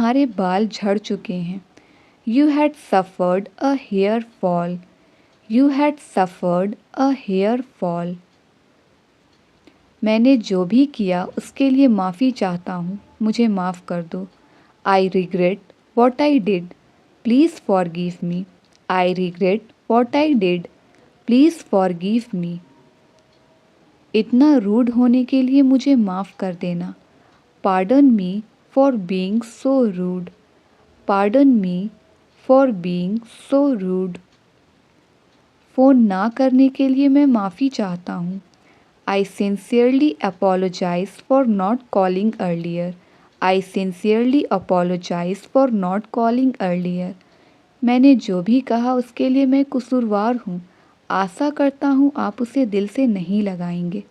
तुम्हारे बाल झड़ चुके हैं। You had suffered a hair fall. You had suffered a hair fall. मैंने जो भी किया उसके लिए माफ़ी चाहता हूँ, मुझे माफ़ कर दो। I regret what I did. Please forgive me. I regret what I did. Please forgive me. इतना रूड होने के लिए मुझे माफ़ कर देना। Pardon me for being so rude. Pardon me for being so rude. Phone ना करने के लिए मैं माफ़ी चाहता हूँ। I sincerely apologize for not calling earlier. I sincerely apologize for not calling earlier. मैंने जो भी कहा उसके लिए मैं कसूरवार हूँ। आशा करता हूँ आप उसे दिल से नहीं लगाएंगे।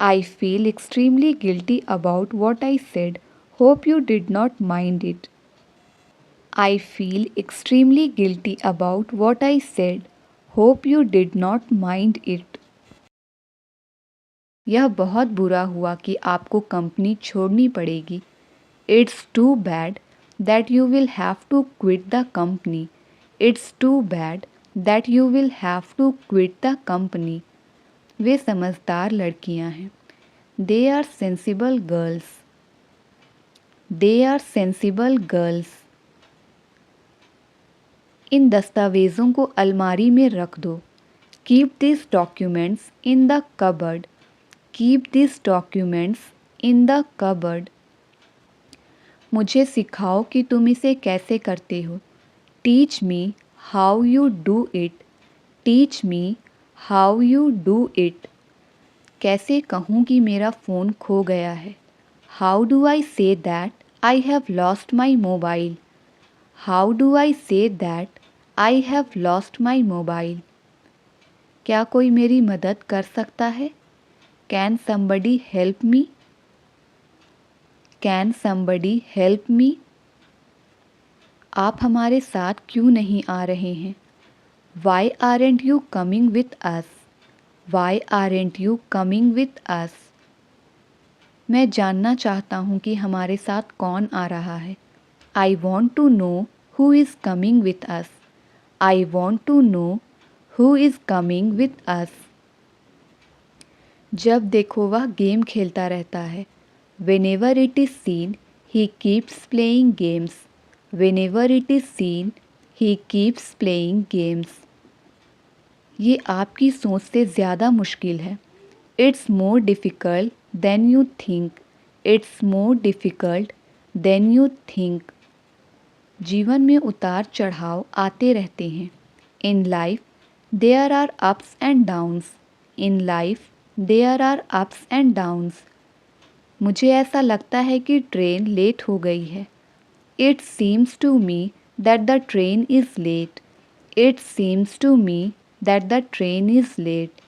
I feel extremely guilty about what I said. Hope you did not mind it. I feel extremely guilty about what I said. Hope you did not mind it. यह बहुत बुरा हुआ कि आपको कंपनी छोड़नी पड़ेगी। It's too bad that you will have to quit the company. It's too bad that you will have to quit the company. वे समझदार लड़कियां हैं। They are sensible girls. They are sensible girls. इन दस्तावेज़ों को अलमारी में रख दो। Keep these documents in the cupboard. Keep these documents in the cupboard. मुझे सिखाओ कि तुम इसे कैसे करते हो। Teach me how you do it. Teach me how you do it. कैसे कहूँ कि मेरा फ़ोन खो गया है। How do I say that I have lost my mobile? How do I say that I have lost my mobile? क्या कोई मेरी मदद कर सकता है? Can somebody help me? Can somebody help me? आप हमारे साथ क्यों नहीं आ रहे हैं? Why aren't you coming with us? Why aren't you coming with us? मैं जानना चाहता हूँ कि हमारे साथ कौन आ रहा है। I want to know who is coming with us. I want to know who is coming with us. जब देखो वह गेम खेलता रहता है। Whenever it is seen, he keeps playing games. Whenever it is seen, he keeps playing games. ये आपकी सोच से ज़्यादा मुश्किल है। It's more difficult than you think. It's more difficult than you think. जीवन में उतार चढ़ाव आते रहते हैं। In life, there are ups and downs. In life, there are ups and downs. मुझे ऐसा लगता है कि ट्रेन लेट हो गई है। It seems to me that the train is late. It seems to me that the train is late.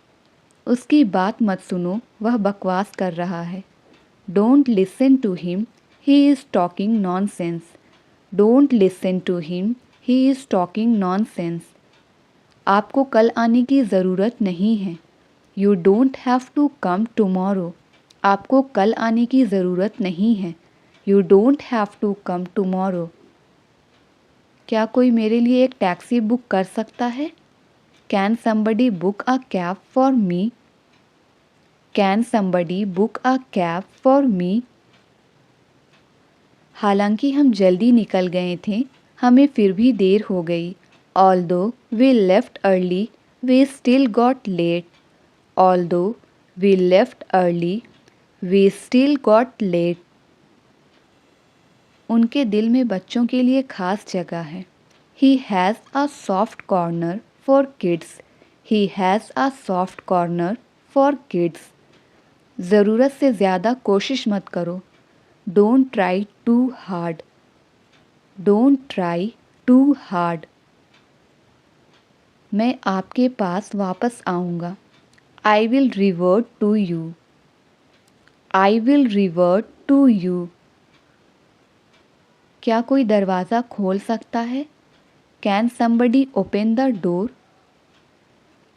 उसकी बात मत सुनो, वह बकवास कर रहा है। Don't listen to him, he is talking nonsense. Don't listen to him, he is talking nonsense. आपको कल आने की ज़रूरत नहीं है। You don't have to come tomorrow. आपको कल आने की ज़रूरत नहीं है। You don't have to come tomorrow. क्या कोई मेरे लिए एक टैक्सी बुक कर सकता है? Can somebody book a cab for me? Can somebody book a cab for me? हालांकि हम जल्दी निकल गए थे, हमें फिर भी देर हो गई। Although we left early, we still got late. Although we left early, we still got late. उनके दिल में बच्चों के लिए खास जगह है। He has a soft corner for kids. He has a soft corner for kids. ज़रूरत से ज़्यादा कोशिश मत करो। Don't try too hard. Don't try too hard. मैं आपके पास वापस आऊँगा। I will revert to you. I will revert to you. क्या कोई दरवाज़ा खोल सकता है? Can somebody open the door?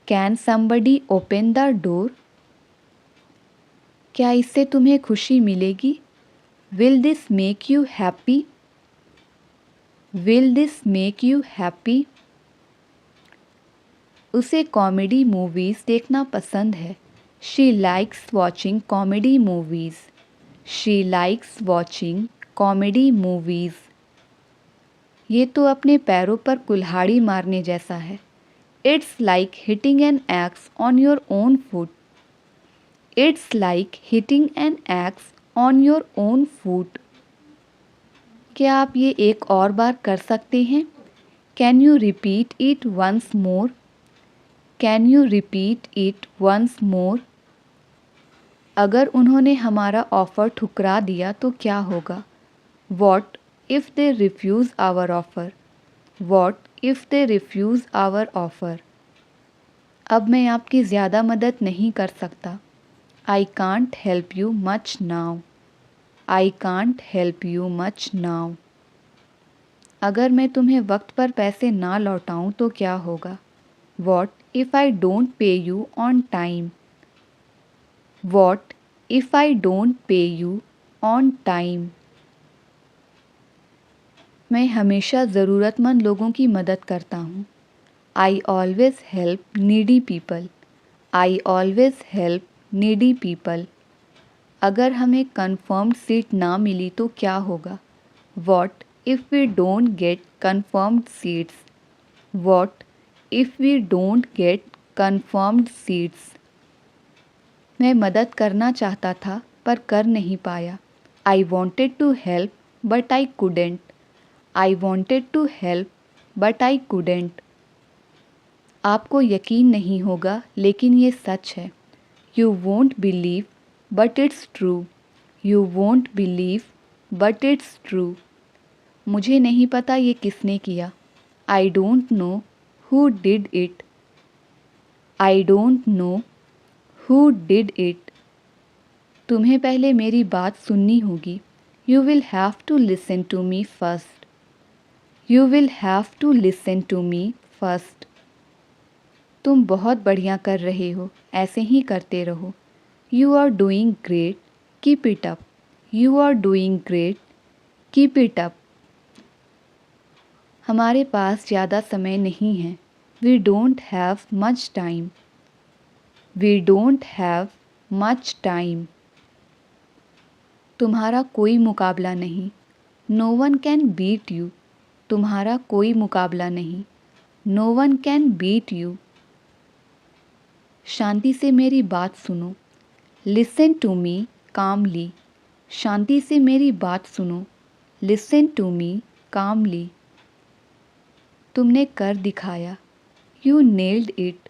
Can somebody open the door? क्या इससे तुम्हें खुशी मिलेगी? Will this make you happy? Will this make you happy? उसे कॉमेडी मूवीज़ देखना पसंद है। She likes watching comedy movies. She likes watching comedy movies. ये तो अपने पैरों पर कुल्हाड़ी मारने जैसा है। It's like hitting an axe on your own foot. It's like hitting an axe on your own foot. क्या आप ये एक और बार कर सकते हैं? Can you repeat it once more? Can you repeat it once मोर? अगर उन्होंने हमारा ऑफ़र ठुकरा दिया तो क्या होगा? What if they refuse our offer? What if they refuse our offer? अब मैं आपकी ज़्यादा मदद नहीं कर सकता। I can't help you much now. I can't help you much now. अगर मैं तुम्हें वक्त पर पैसे ना लौटाऊं तो क्या होगा? What if I don't pay you on time? What if I don't pay you on time? मैं हमेशा ज़रूरतमंद लोगों की मदद करता हूँ। I always help needy people. I always help needy people. अगर हमें कन्फर्म्ड सीट ना मिली तो क्या होगा? What if we don't get confirmed seats? What if we don't get confirmed seats? मैं मदद करना चाहता था पर कर नहीं पाया। आई wanted to help but I couldn't. I wanted to help but I couldn't. आपको यकीन नहीं होगा लेकिन ये सच है। You won't believe but it's true. You won't believe but it's true. मुझे नहीं पता ये किसने किया। I don't know who did it. I don't know who did it. तुम्हें पहले मेरी बात सुननी होगी। You will have to listen to me first. You will have to listen to me first. तुम बहुत बढ़िया कर रहे हो, ऐसे ही करते रहो। You are doing great, keep it up. You are doing great, keep it up. हमारे पास ज़्यादा समय नहीं है। We don't have much time. We don't have much time. तुम्हारा कोई मुकाबला नहीं। No one can beat you. तुम्हारा कोई मुकाबला नहीं। No one can beat you. शांति से मेरी बात सुनो। लिसन टू मी कामली। शांति से मेरी बात सुनो। Listen to me calmly. तुमने कर दिखाया। You nailed it.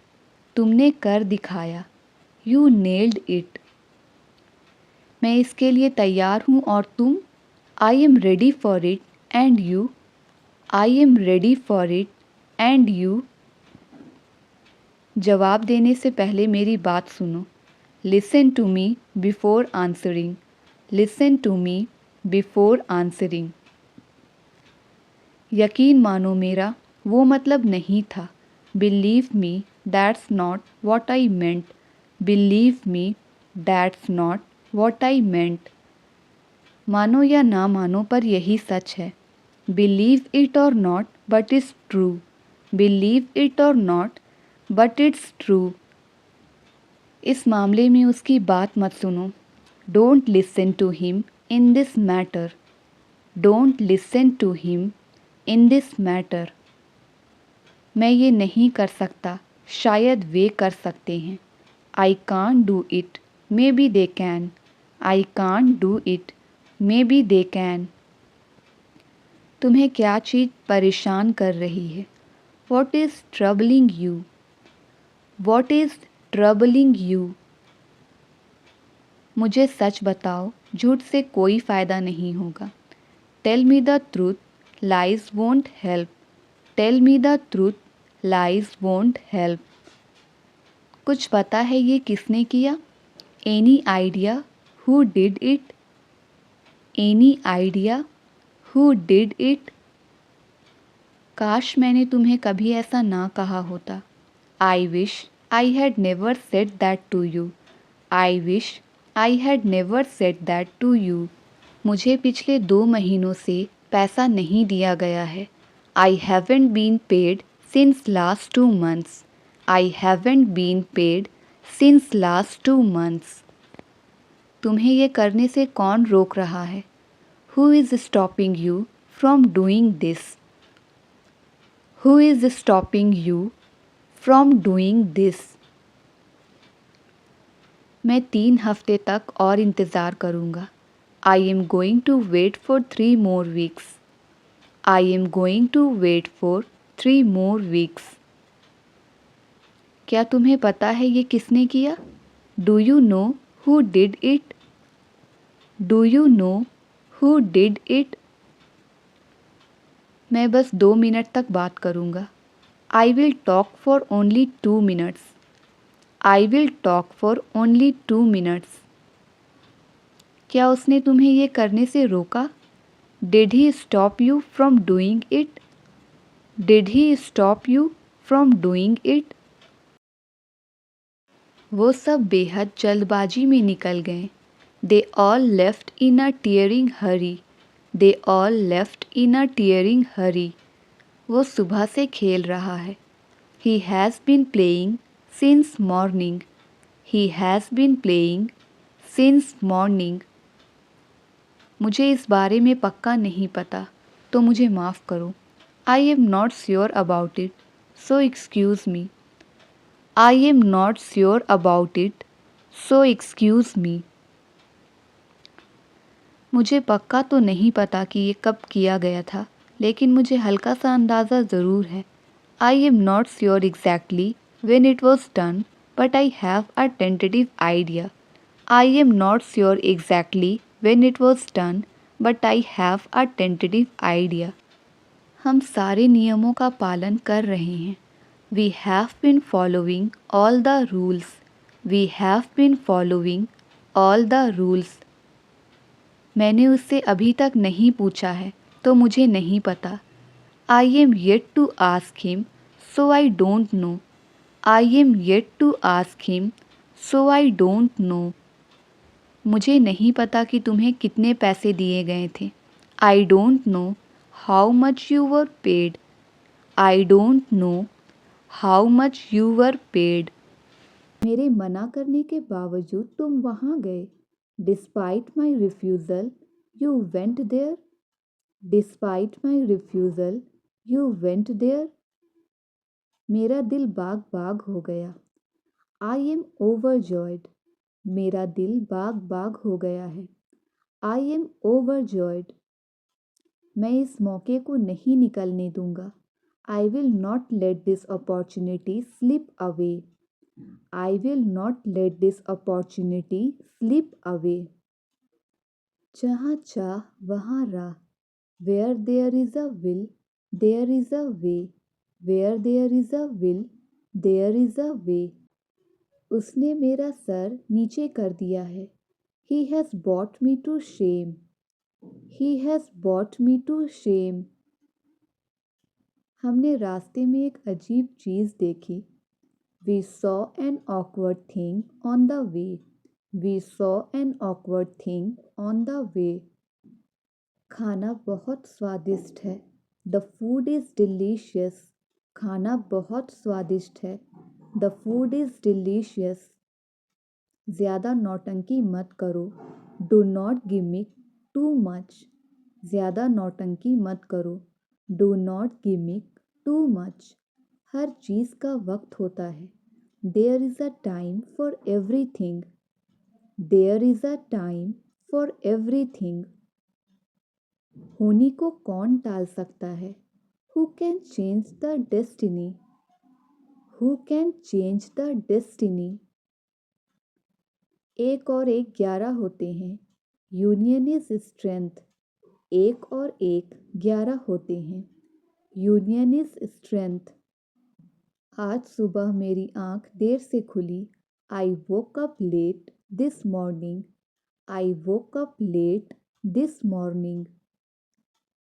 तुमने कर दिखाया। You nailed it. मैं इसके लिए तैयार हूँ और तुम? I am ready for it and you? I am ready for it and you? जवाब देने से पहले मेरी बात सुनो। Listen to me before answering. Listen to me before answering. यकीन मानो मेरा वो मतलब नहीं था। Believe me that's not what I meant. Believe me that's not what I meant. मानो या ना मानो पर यही सच है। Believe it or not but it's true. Believe it or not but it's true. इस मामले में उसकी बात मत सुनो। Don't listen to him in this matter. Don't listen to him in this matter. मैं ये नहीं कर सकता, शायद वे कर सकते हैं। I can't do it, maybe they can. I can't do it, maybe they can. तुम्हें क्या चीज़ परेशान कर रही है? What is troubling you? What is troubling you? मुझे सच बताओ, झूठ से कोई फ़ायदा नहीं होगा। Tell me the truth, lies won't help. Tell me the truth, lies won't help. कुछ पता है ये किसने किया? Any idea who did it? Any idea who did it? काश मैंने तुम्हें कभी ऐसा ना कहा होता। I wish I had never said that to you. I wish I had never said that to you. मुझे पिछले 2 महीनों से पैसा नहीं दिया गया है। I haven't been paid since last 2 months. I haven't been paid since last 2 months. तुम्हें ये करने से कौन रोक रहा है? Who is stopping you from doing this? Who is stopping you from doing this? मैं 3 हफ्ते तक और इंतज़ार करूँगा। I am going to wait for 3 more weeks. I am going to wait for 3 more weeks. क्या तुम्हें पता है ये किसने किया? Do you know who did it? Do you know who did it? मैं बस 2 मिनट तक बात करूँगा। I will talk for only 2 minutes. I will talk for only 2 minutes. क्या उसने तुम्हें ये करने से रोका? Did he stop you from doing it? Did he stop you from doing it? वो सब बेहद जल्दबाजी में निकल गए। They all left in a tearing hurry. They all left in a tearing hurry. वो सुबह से खेल रहा है। He has been playing since morning. He has been playing since morning. मुझे इस बारे में पक्का नहीं पता, तो मुझे माफ़ करो। I am not sure about it, so excuse me. I am not sure about it, so excuse me. मुझे पक्का तो नहीं पता कि ये कब किया गया था, लेकिन मुझे हल्का सा अंदाज़ा ज़रूर है। I am not sure exactly when it was done, but I have a tentative idea. I am not sure exactly when it was done, but I have a tentative idea. हम सारे नियमों का पालन कर रहे हैं। We have been following all the rules. We have been following all the rules. मैंने उससे अभी तक नहीं पूछा है, तो मुझे नहीं पता। I am yet to ask him, so I don't know. I am yet to ask him, so I don't know. मुझे नहीं पता कि तुम्हें कितने पैसे दिए गए थे। I don't know how much you were paid. I don't know how much you were paid. मेरे मना करने के बावजूद तुम वहाँ गए। Despite my refusal, you went there. Despite my refusal, you went there. मेरा दिल बाग बाग हो गया। I am overjoyed. मेरा दिल बाग बाग हो गया है। I am overjoyed. मैं इस मौके को नहीं निकलने दूंगा। I will not let this opportunity slip away. I will not let this opportunity slip away. जहाँ चाह वहाँ राह. Where there is a will, there is a way. Where there is a will, there is a way. उसने मेरा sir नीचे कर दिया है। He has brought me to shame. He has brought me to shame. हमने रास्ते में एक अजीब चीज़ देखी। We saw an awkward thing on the way. We saw an awkward thing on the way. खाना बहुत स्वादिष्ट है। The food is delicious. खाना बहुत स्वादिष्ट है। The food is delicious. ज़्यादा नौटंकी मत करो। Do not gimmick too much. ज़्यादा नौटंकी मत करो। Do not gimmick too much. हर चीज़ का वक्त होता है। There is a time for everything. There is a time for everything. होनी को कौन टाल सकता है? Who can change the destiny? Who can change the destiny? एक और एक 11 होते हैं। Union is strength. एक और एक 11 होते हैं। Union is strength. आज सुबह मेरी आँख देर से खुली। I woke up late this morning. I woke up late this morning.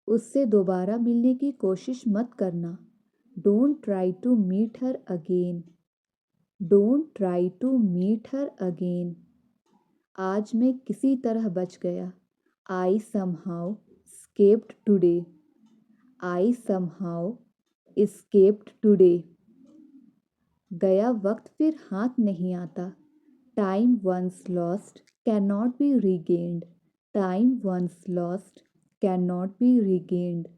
उससे दोबारा मिलने की कोशिश मत करना। Don't try to meet her again. Don't try to meet her again. आज मैं किसी तरह बच गया। I somehow escaped today. I somehow escaped today. गया वक्त फिर हाथ नहीं आता. Time once lost cannot be regained. Time once lost cannot be regained.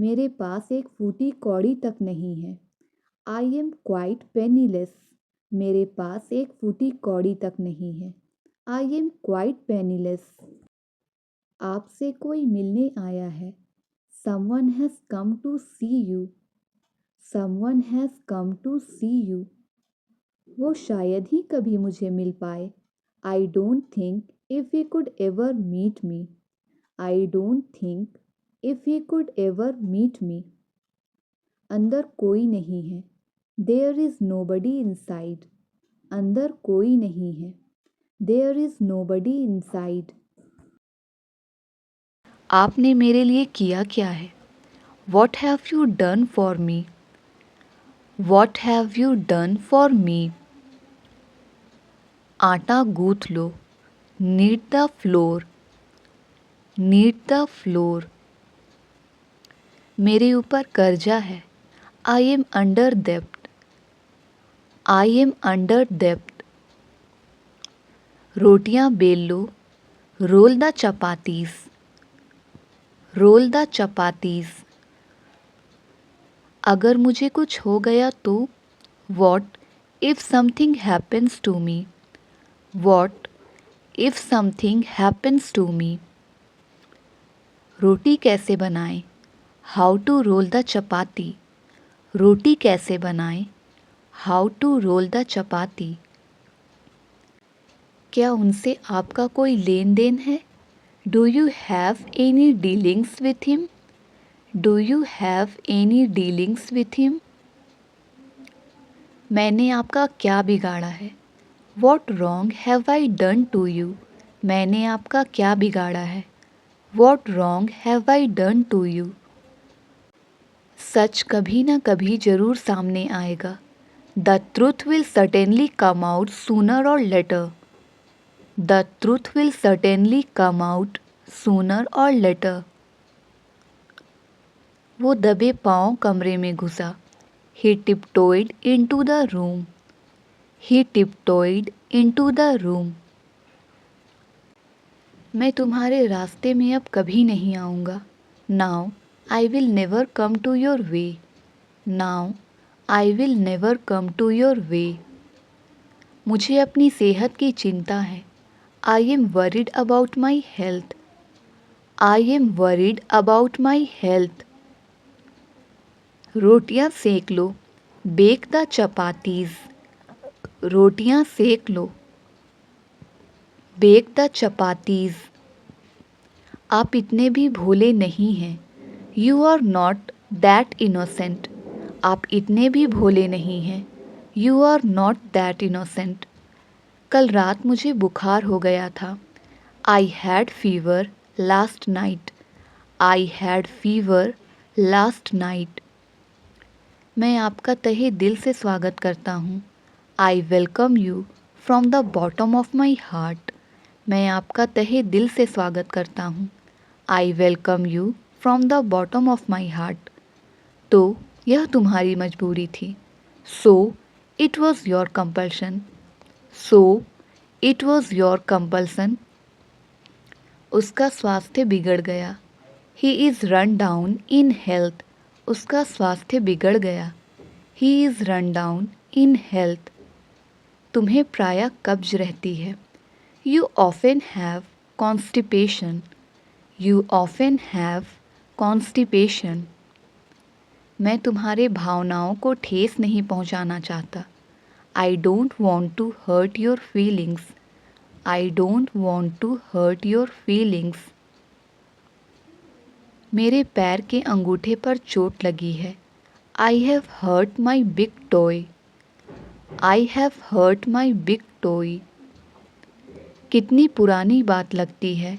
मेरे पास एक फूटी कौड़ी तक नहीं है. I am quite penniless. मेरे पास एक फूटी कौड़ी तक नहीं है. I am quite penniless. आपसे कोई मिलने आया है. Someone has come to see you. Someone has come to see you. वो शायद ही कभी मुझे मिल पाए. I don't think if he could ever meet me. I don't think if he could ever meet me. अंदर कोई नहीं है. There is nobody inside. अंदर कोई नहीं है. There is nobody inside. आपने मेरे लिए किया क्या है? What have you done for me? What have you done for me? आटा गूंथ लो. Knead the floor. Knead the floor. मेरे ऊपर कर्जा है. I am under debt. I am under debt. रोटियां बेल लो. Roll the chapatis. Roll the chapatis. अगर मुझे कुछ हो गया तो? What if something happens to me? What if something happens to me? रोटी कैसे बनाएं? How to roll the chapati. रोटी कैसे बनाएं? How to roll the chapati. क्या उनसे आपका कोई लेन देन है? Do you have any dealings with him? Do you have any dealings with him? मैंने आपका क्या बिगाड़ा है? What wrong have I done to you? मैंने आपका क्या बिगाड़ा है? What wrong have I done to you? सच कभी ना कभी जरूर सामने आएगा. The truth will certainly come out sooner or later. The truth will certainly come out sooner or later. वो दबे पांव कमरे में घुसा. He tiptoed into the room. He tiptoed into the room. मैं तुम्हारे रास्ते में अब कभी नहीं आऊँगा. Now I will never come to your way. Now I will never come to your way. मुझे अपनी सेहत की चिंता है. I am worried about my health. I am worried about my health. रोटियां सेक लो. Bake the chapatis. रोटियां सेक लो. Bake the chapatis. आप इतने भी भोले नहीं हैं. You are not that innocent. आप इतने भी भोले नहीं हैं. You are not that innocent. कल रात मुझे बुखार हो गया था. I had fever last night. I had fever last night. मैं आपका तहे दिल से स्वागत करता हूँ. I welcome you from the bottom of my heart. मैं आपका तहे दिल से स्वागत करता हूँ. I welcome you from the bottom of my heart. तो यह तुम्हारी मजबूरी थी. So it was your compulsion. So it was your compulsion. उसका स्वास्थ्य बिगड़ गया. He is run down in health. उसका स्वास्थ्य बिगड़ गया. He is run down in health. तुम्हें प्रायः कब्ज रहती है. You often have constipation. You often have constipation. मैं तुम्हारे भावनाओं को ठेस नहीं पहुंचाना चाहता. I don't want to hurt your feelings. I don't want to hurt your feelings. मेरे पैर के अंगूठे पर चोट लगी है. I have hurt my big toe. I have hurt my big toe. कितनी पुरानी बात लगती है.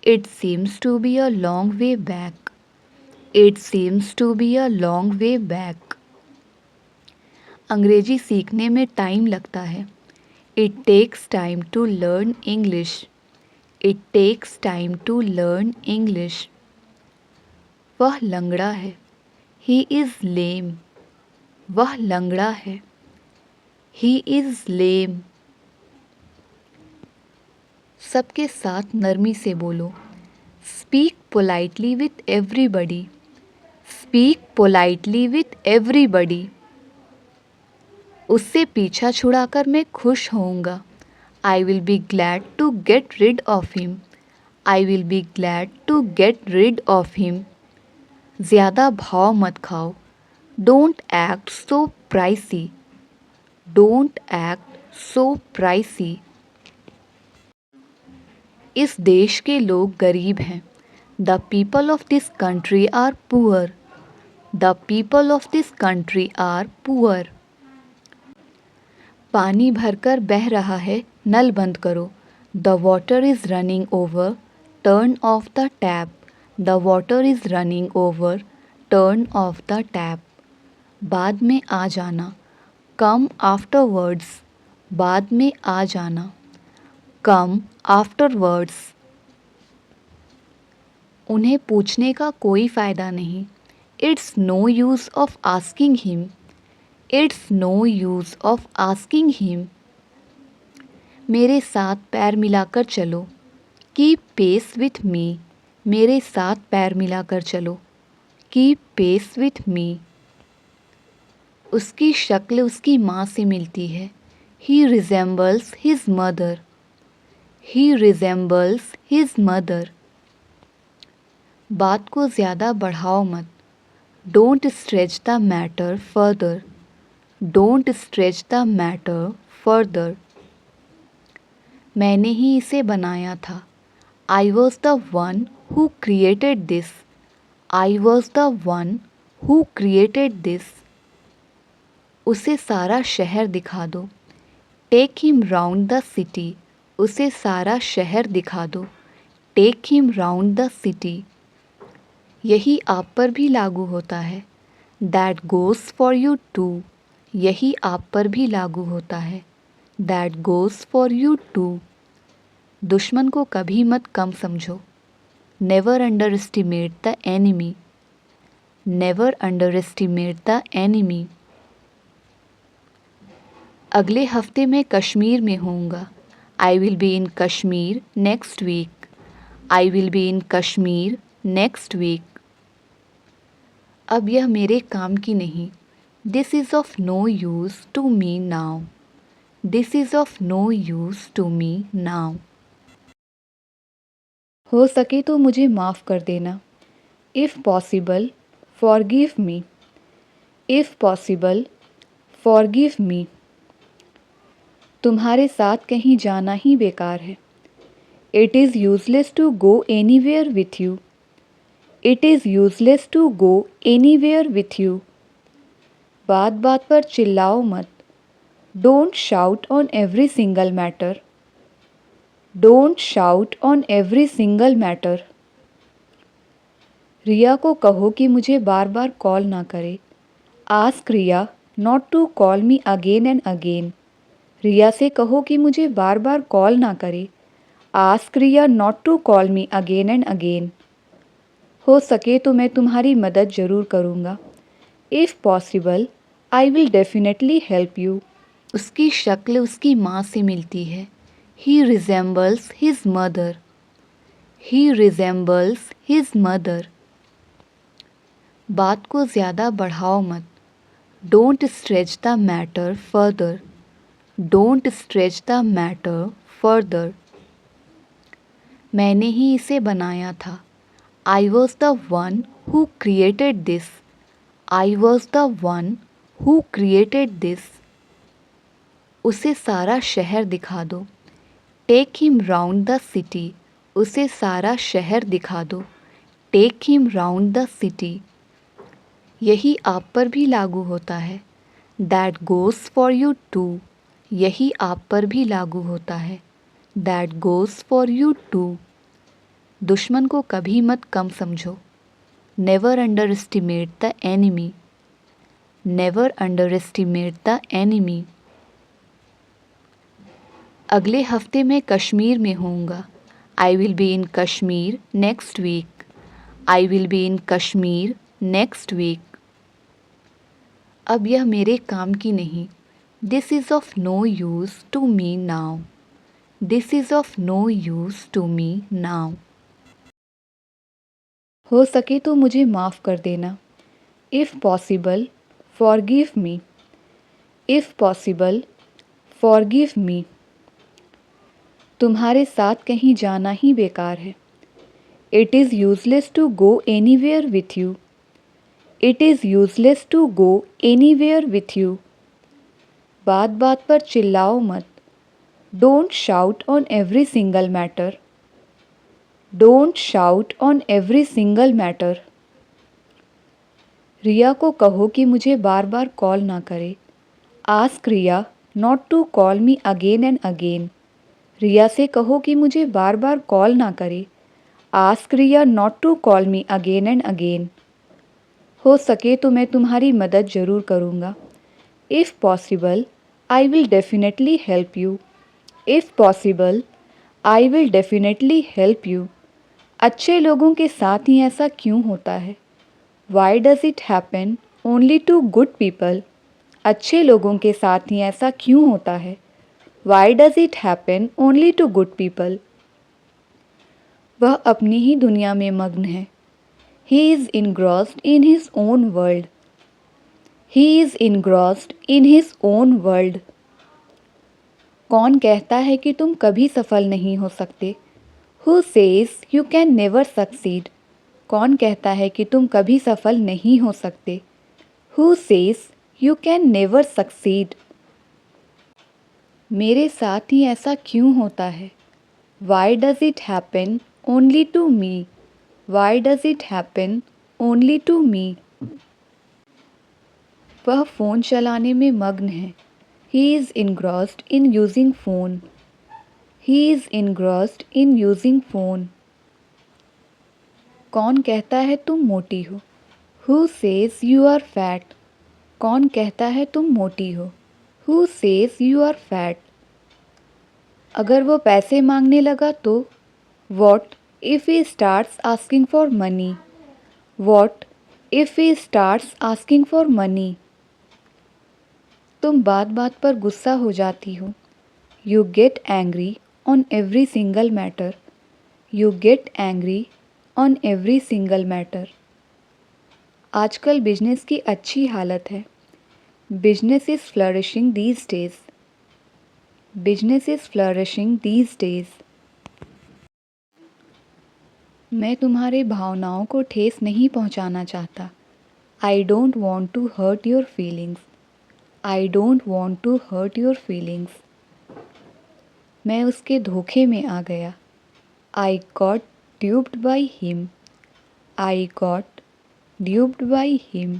It seems to be a long way back. It seems to be a long way back. अंग्रेजी सीखने में टाइम लगता है. It takes time to learn English. It takes time to learn English. वह लंगड़ा है। He is lame. वह लंगड़ा है। He is lame. सबके साथ नरमी से बोलो। Speak politely with everybody. Speak politely with everybody. उससे पीछा छुड़ाकर मैं खुश होऊंगा। I will be glad to get rid of him. I will be glad to get rid of him. ज़्यादा भाव मत खाओ। Don't act so pricey. Don't act so pricey. इस देश के लोग गरीब हैं। The people of this country are poor. The people of this country are poor. पानी भरकर बह रहा है, नल बंद करो। The water is running over, turn off the tap. The water is running over, turn off the tap. बाद में आ जाना। Come afterwards. बाद में आ जाना। Come afterwards. उन्हें पूछने का कोई फ़ायदा नहीं। It's no use of asking him. It's no use of asking him. मेरे साथ पैर मिलाकर चलो। Keep pace with me. मेरे साथ पैर मिलाकर चलो। Keep pace with me. उसकी शक्ल उसकी माँ से मिलती है। He resembles his mother. He resembles his mother. बात को ज़्यादा बढ़ाओ मत। Don't stretch the matter further. Don't stretch the matter further. मैंने ही इसे बनाया था। I was the one who created this. I was the one who created this. उसे सारा शहर दिखा दो। Take him round the city. उसे सारा शहर दिखा दो। Take him round the city. यही आप पर भी लागू होता है। That goes for you too. यही आप पर भी लागू होता है। That goes for you too. दुश्मन को कभी मत कम समझो। Never underestimate the enemy. Never underestimate the enemy. अगले हफ्ते मैं कश्मीर में होऊंगा। I will be in Kashmir next week. I will be in Kashmir next week. अब यह मेरे काम की नहीं। This is of no use to me now. This is of no use to me now. हो सके तो मुझे माफ़ कर देना। If possible forgive me. If possible forgive me. तुम्हारे साथ कहीं जाना ही बेकार है। It is useless to go anywhere with you. It is useless to go anywhere with you. बात बात पर चिल्लाओ मत। Don't shout on every single matter. Don't shout on every single matter. Riya को कहो कि मुझे बार बार कॉल ना करे। Ask Riya not to call me again and again. Riya से कहो कि मुझे बार बार कॉल ना करे। Ask Riya not to call me again and again. हो सके तो मैं तुम्हारी मदद ज़रूर करूँगा। If possible I will definitely help you. उसकी शक्ल उसकी माँ से मिलती है। He resembles his mother. He resembles his mother. बात को ज़्यादा बढ़ाओ मत। Don't stretch the matter further. Don't stretch the matter further. मैंने ही इसे बनाया था। I was the one who created this. I was the one who created this. उसे सारा शहर दिखा दो। Take him round the city. उसे सारा शहर दिखा दो। Take him round the city. यही आप पर भी लागू होता है। That goes for you too. यही आप पर भी लागू होता है। That goes for you too. दुश्मन को कभी मत कम समझो। Never underestimate the enemy. Never underestimate the enemy. अगले हफ्ते मैं कश्मीर में होऊंगा। I will be in Kashmir next week. I will be in Kashmir next week. अब यह मेरे काम की नहीं. This is of no use to me now. This is of no use to me now. हो सके तो मुझे माफ़ कर देना. If possible, forgive me. If possible, forgive me. तुम्हारे साथ कहीं जाना ही बेकार है. It is useless to go anywhere with you. It is useless to go anywhere with you. बात बात पर चिल्लाओ मत. Don't shout on every single matter. Don't shout on every single matter. रिया को कहो कि मुझे बार बार कॉल ना करे. Ask Riya not to call me again and again. रिया से कहो कि मुझे बार बार कॉल ना करे. Ask Riya not to call me again and again. हो सके तो मैं तुम्हारी मदद ज़रूर करूँगा. If possible, I will definitely help you. If possible, I will definitely help you. अच्छे लोगों के साथ ही ऐसा क्यों होता है? Why does it happen only to good people? अच्छे लोगों के साथ ही ऐसा क्यों होता है? Why does it happen only to good people? वह अपनी ही दुनिया में मग्न है. He is engrossed in his own world. He is engrossed in his own world. कौन कहता है कि तुम कभी सफल नहीं हो सकते? Who says you can never succeed? कौन कहता है कि तुम कभी सफल नहीं हो सकते? Who says you can never succeed? मेरे साथ ही ऐसा क्यों होता है? Why does it happen only to me? Why does it happen only to me? वह फ़ोन चलाने में मग्न है. He is engrossed in using phone. He is engrossed in using phone. कौन कहता है तुम मोटी हो? Who says you are fat? कौन कहता है तुम मोटी हो? Who says you are fat? अगर वो पैसे मांगने लगा तो? What if he starts asking for money? What if he starts asking for money? तुम बात बात पर गुस्सा हो जाती हो. You get angry on every single matter. You get angry on every single matter. आजकल बिजनेस की अच्छी हालत है. Business is flourishing these days. Business is flourishing these days. मैं तुम्हारे भावनाओं को ठेस नहीं पहुंचाना चाहता. I don't want to hurt your feelings. I don't want to hurt your feelings. मैं उसके धोखे में आ गया. I got duped by him. I got duped by him.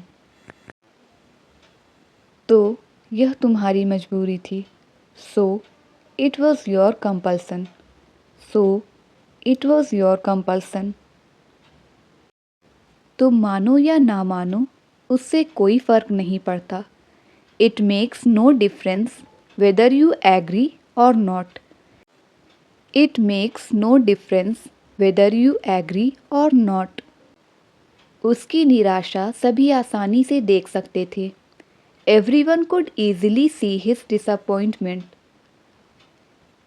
तो यह तुम्हारी मजबूरी थी. So it was your compulsion. So it was your compulsion. तुम मानो या ना मानो उससे कोई फ़र्क नहीं पड़ता. It makes no difference whether you agree or not. It makes no difference whether you agree or not. उसकी निराशा सभी आसानी से देख सकते थे. Everyone could easily see his disappointment.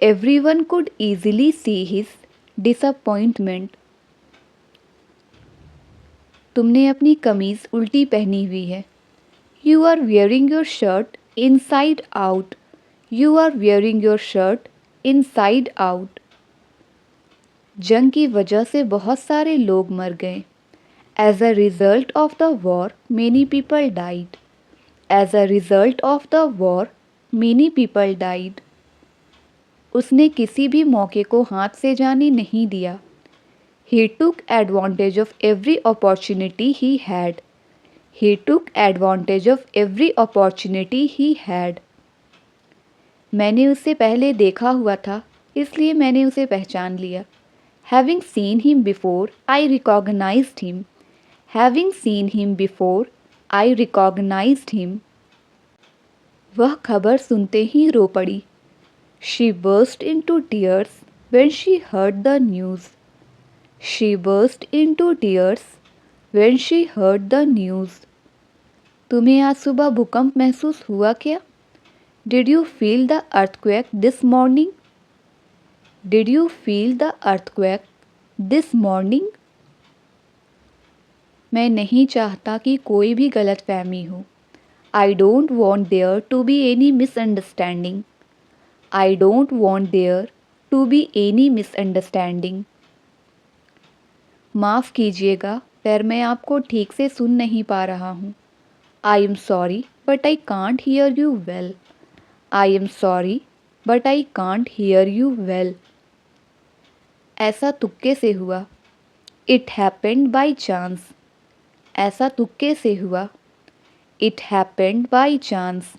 Everyone could easily see his disappointment. तुमने अपनी कमीज़ उल्टी पहनी हुई है. You are wearing your shirt inside out. You are wearing your shirt inside out. जंग की वजह से बहुत सारे लोग मर गए. As a result of the war, many people died. As a result of the war, many people died. उसने किसी भी मौके को हाथ से जाने नहीं दिया. He took advantage of every opportunity he had. He took advantage of every opportunity he had. मैंने उसे पहले देखा हुआ था, इसलिए मैंने उसे पहचान लिया. Having seen him before, I recognized him. Having seen him before, I recognized him. वह खबर सुनते ही रो पड़ी. She burst into tears when she heard the news. She burst into tears when she heard the news. तुम्हें आज सुबह भूकंप महसूस हुआ क्या? Did you feel the earthquake this morning? Did you feel the earthquake this morning? मैं नहीं चाहता कि कोई भी गलतफहमी हो. I don't want there to be any misunderstanding. I don't want there to be any misunderstanding. माफ़ कीजिएगा पर मैं आपको ठीक से सुन नहीं पा रहा हूँ. I am sorry but I can't hear you well. I am sorry but I can't hear you well. ऐसा तुक्के से हुआ. It happened by chance. ऐसा तुक्के से हुआ. It happened by chance.